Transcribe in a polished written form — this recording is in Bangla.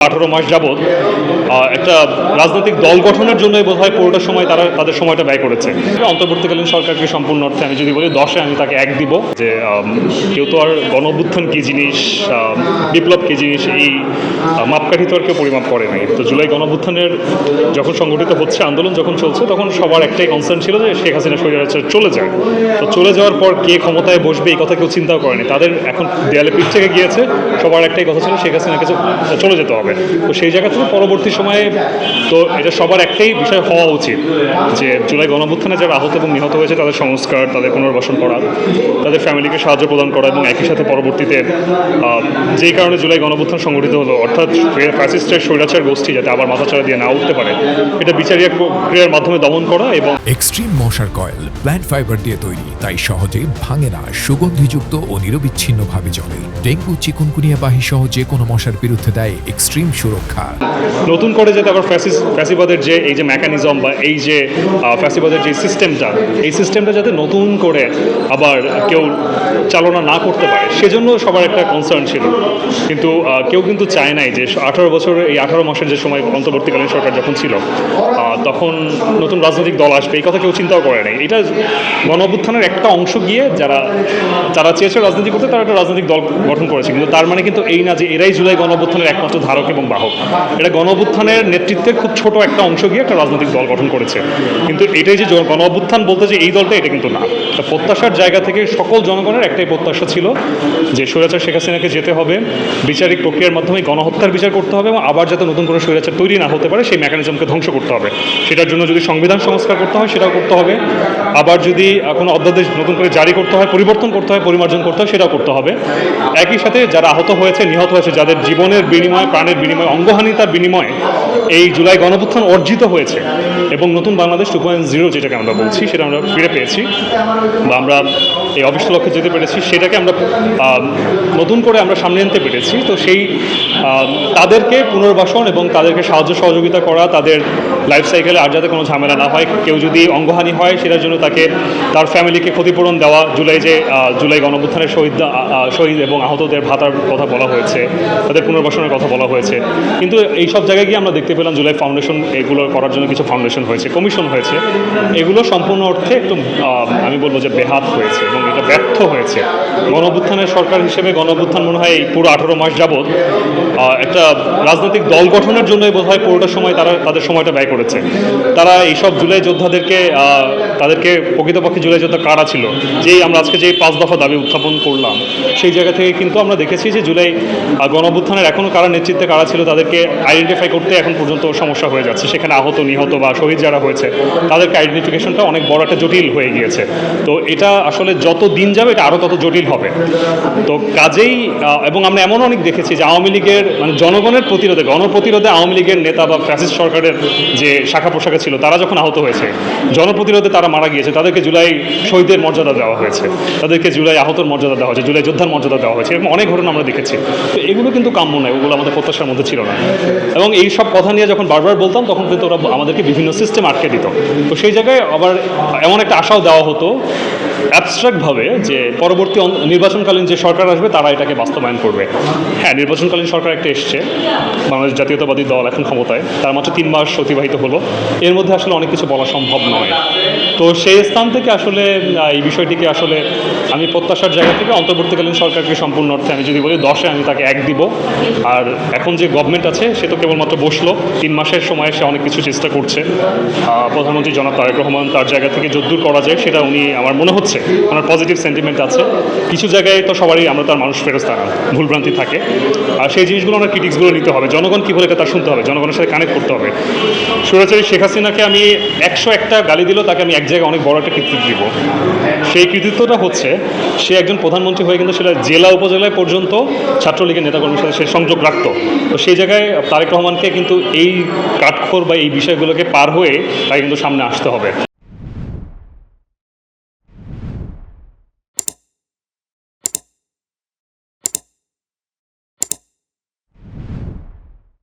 18 মাস যাবৎ একটা রাজনৈতিক দল গঠনের জন্যই বোধহয় পুরোটা সময় তারা তাদের সময়টা ব্যয় করেছে। অন্তর্বর্তীকালীন সরকারকে সম্পূর্ণ অর্থে আমি যদি বলি 10-এ আমি তাকে 1 দিব। যে কেউ তো আর গণ-অভ্যুত্থান কী জিনিস, বিপ্লব কী জিনিস, এই মাপকাঠি তো আর কেউ পরিমাপ করে নাই। তো জুলাই গণ-অভ্যুত্থানের যখন সংগঠিত হচ্ছে, আন্দোলন যখন চলছে, তখন সবার একটাই কনসার্ন ছিল যে শেখ হাসিনা স্বৈরাচার চলে যায়। তো চলে যাওয়ার পর কে ক্ষমতায় বসবে এই কথা কেউ চিন্তাও করেনি। তাদের এখন দেয়ালে পিঠ থেকে গিয়েছে, সবার একটাই কথা ছিল শেখ হাসিনাকে চলে যেতে হবে। তো সেই জায়গা থেকে পরবর্তী সময়ে তো এটা সবার একটাই বিষয় হওয়া উচিত যে জুলাই গণঅভ্যুত্থানে যারা আহত এবং নিহত হয়েছে তাদের সংস্কার, তাদের পুনর্বাসন করা, তাদের ফ্যামিলিকে সাহায্য প্রদান করা এবং একই সাথে পরবর্তীতে যেই কারণে জুলাই গণঅভ্যুত্থান সংগঠিত হলো, অর্থাৎ ফ্যাসিস্টের স্বৈরাচার গোষ্ঠী যাতে আবার মাথাচাড়া দিয়ে না উঠতে পারে, এটা বিচারিক প্রক্রিয়ার মাধ্যমে দমন করা। এবং এক্সট্রিম মশার কয়েল প্ল্যান্ট ফাইবার দিয়ে তৈরি, তাই সহজে ভাঙে না, সুগন্ধিযুক্ত ও নিরবিচ্ছিন্নভাবে জ্বলে। ডেঙ্গু, চিকুনগুনিয়া বাহি সহ যে কোনো মশার বিরুদ্ধে দেয় এক্সট্রিম সুরক্ষা। নতুন করে যাতে আবার ফ্যাসিবাদের যে এই যে মেকানিজম বা এই যে ফ্যাসিবাদের যে সিস্টেমটা, এই সিস্টেমটা যাতে নতুন করে আবার কেউ চালনা না করতে পারে, সেজন্য সবার একটা কনসার্ন ছিল। কিন্তু কেউ কিন্তু চায় নাই যে 18 বছর, এই 18 মাসের যে সময় অন্তর্বর্তীকালীন সরকার যখন ছিল, তখন নতুন রাজনৈতিক দল আসবে এই কথা কেউ চিন্তাও করে নাই। এটা গণ-অভ্যুত্থানের একটা অংশ গিয়ে যারা চেয়েছে রাজনীতি করতে, তারা একটা রাজনৈতিক দল গঠন করেছে। কিন্তু তার মানে কিন্তু এই না যে এরাই জুলাই গণ-অভ্যুত্থানের একমাত্র ধারক এবং বাহক। এটা গণ-অভ্যুত্থানের নেতৃত্বের খুব ছোট একটা অংশ গিয়ে একটা রাজনৈতিক দল গঠন করেছে। কিন্তু এটাই যে গণ-অভ্যুত্থান বলতে যে এই দলটা, এটা কিন্তু না। প্রত্যাশার জায়গা থেকে সকল জনগণের একটাই প্রত্যাশা ছিল যে স্বৈরাচার শেখ হাসিনাকে যেতে হবে, বিচারিক প্রক্রিয়ার মাধ্যমে গণহত্যার বিচার করতে হবে এবং আবার যাতে নতুন করে স্বৈরাচার তৈরি না হতে পারে সেই মেকানিজমকে ধ্বংস করতে হবে। সেটার জন্য যদি সংবিধান সংস্কার করতে হয় সেটাও করতে হবে, আবার যদি কোনো অধ্যাদেশ নতুন করে জারি করতে হয়, পরিবর্তন করতে হয়, পরিমার্জন করতে হয়, সেটাও করতে হবে। একই সাথে যারা আহত হয়েছে, নিহত হয়েছে, যাদের জীবনের বিনিময়ে, প্রাণের বিনিময়ে, অঙ্গহানিতার বিনিময়ে এই জুলাই গণঅভ্যুত্থান অর্জিত হয়েছে এবং নতুন বাংলাদেশ 2.0 যেটাকে আমরা বলছি, সেটা আমরা ফিরে পেয়েছি বা আমরা এই অভিষ্ট লক্ষ্যে যেতে পেরেছি, সেটাকে আমরা নতুন করে আমরা সামনে আনতে পেরেছি। তো সেই তাদেরকে পুনর্বাসন এবং তাদেরকে সাহায্য সহযোগিতা করা, তাদের লাইফ সাইকেলে আর যাতে কোনো ঝামেলা না হয়, কেউ যদি অঙ্গহানি হয় সেটার জন্য তাকে তার ফ্যামিলিকে ক্ষতিপূরণ দেওয়া, জুলাই গণঅভ্যুত্থানের শহীদ এবং আহতদের ভাতার কথা বলা হয়েছে, তাদের পুনর্বাসনের কথা বলা হয়েছে। কিন্তু এই সব জায়গায় গিয়ে আমরা দেখতে পেলাম জুলাই ফাউন্ডেশন, এগুলো করার জন্য কিছু ফাউন্ডেশন হয়েছে, কমিশন হয়েছে, এগুলো সম্পূর্ণ অর্থে একটু আমি বলবো যে বেহাত হয়েছে এবং এটা ব্যর্থ হয়েছে। গণঅভ্যুত্থানের সরকার হিসেবে গণঅভ্যুত্থান মনে হয় এই পুরো 18 মাস যাবৎ একটা রাজনৈতিক দল গঠনের জন্যই বোধহয় পুরোটা সময় তারা তাদের সময়টা ব্যয় করেছে। তারা এইসব জুলাই যোদ্ধাদেরকে, তাদেরকে প্রকৃতপক্ষে জুলাই যোদ্ধা কারা ছিল, আমরা আজকে যে 5 দফা দাবি উত্থাপন করলাম, সেই জায়গা থেকে কিন্তু আমরা দেখেছি যে জুলাই গণঅভ্যুত্থানের এখনও কারা নেতৃত্বে কারা ছিল তাদেরকে আইডেন্টিফাই করতে এখন পর্যন্ত সমস্যা হয়ে যাচ্ছে। সেখানে আহত, নিহত বা শহীদ যারা হয়েছে তাদেরকে আইডেন্টিফিকেশনটা অনেক বড় একটা জটিল হয়ে গিয়েছে। তো এটা আসলে যত দিন যাবে এটা আরও তত জটিল হবে। তো কাজেই এবং আমরা এমন অনেক দেখেছি যে আওয়ামী লীগের মানে জনগণের প্রতিরোধে, গণপ্রতিরোধে আওয়ামী লীগের নেতা বা ফ্যাসিস্ট সরকারের যে শাখা প্রশাখা ছিল তারা যখন আহত হয়েছে, জনপ্রতিরোধে তারা মারা গিয়েছে, তাদেরকে জুলাই শহীদের মর্যাদা দেওয়া হয়েছে, তাদেরকে জুলাই আহতর মর্যাদা দেওয়া হয়েছে, জুলাই যোদ্ধার মর্যাদা দেওয়া হয়েছে, এবং অনেক ঘটনা আমরা দেখেছি। তো এগুলো কিন্তু কাম্য নয়, ওগুলো আমাদের প্রত্যাশার মধ্যে ছিল না। এবং এই সব কথা নিয়ে যখন বারবার বলতাম তখন কিন্তু ওরা আমাদেরকে বিভিন্ন সিস্টেম আটকে দিত। তো সেই জায়গায় আবার এমন একটা আশাও দেওয়া হতো অ্যাবস্ট্রাক্টভাবে যে পরবর্তী নির্বাচনকালীন যে সরকার আসবে তারা এটাকে বাস্তবায়ন করবে। হ্যাঁ, নির্বাচনকালীন সরকার একটা এসছে, বাংলাদেশ জাতীয়তাবাদী দল এখন ক্ষমতায়, তার মাত্র 3 মাস অতিবাহিত হলো, এর মধ্যে আসলে অনেক কিছু বলা সম্ভব নয়। তো সেই স্থান থেকে আসলে এই বিষয়টিকে আসলে আমি প্রত্যাশার জায়গা থেকে অন্তর্বর্তীকালীন সরকারকে সম্পূর্ণ অর্থে আমি যদি বলি 10-এ আমি তাকে 1 দিব। আর এখন যে গভর্নমেন্ট আছে সে তো কেবলমাত্র বসলো, 3 মাসের সময় সে অনেক কিছু চেষ্টা করছে। প্রধানমন্ত্রী জনাব তারেক রহমান তার জায়গা থেকে যদ্দূর করা যায় সেটা উনি, আমার মনে হচ্ছে ওনার পজিটিভ সেন্টিমেন্ট আছে। কিছু জায়গায় তো সবারই, আমরা তার মানুষ ফেরস্তা না, ভুলভ্রান্তি থাকে, আর সেই জিনিসগুলো আমরা ক্রিটিক্সগুলো নিতে হবে। জনগণ কী বলে তার শুনতে হবে, জনগণের সাথে কানেক্ট করতে হবে। স্বৈরাচারী শেখ হাসিনাকে আমি 101টা গালি দিলেও তাকে আমি এক জায়গায় অনেক বড় একটা কৃতিত্ব দিব। সেই কৃতিত্বটা হচ্ছে সে একজন প্রধানমন্ত্রী হয়ে কিন্তু সেটা জেলা উপজেলায় পর্যন্ত ছাত্রলীগের নেতাকর্মীর সাথে সে সংযোগ রাখত। তো সেই জায়গায় তারেক রহমানকে কিন্তু এই কাঠখড় বা এই বিষয়গুলোকে পার হয়ে তাকে কিন্তু সামনে আসতে হবে।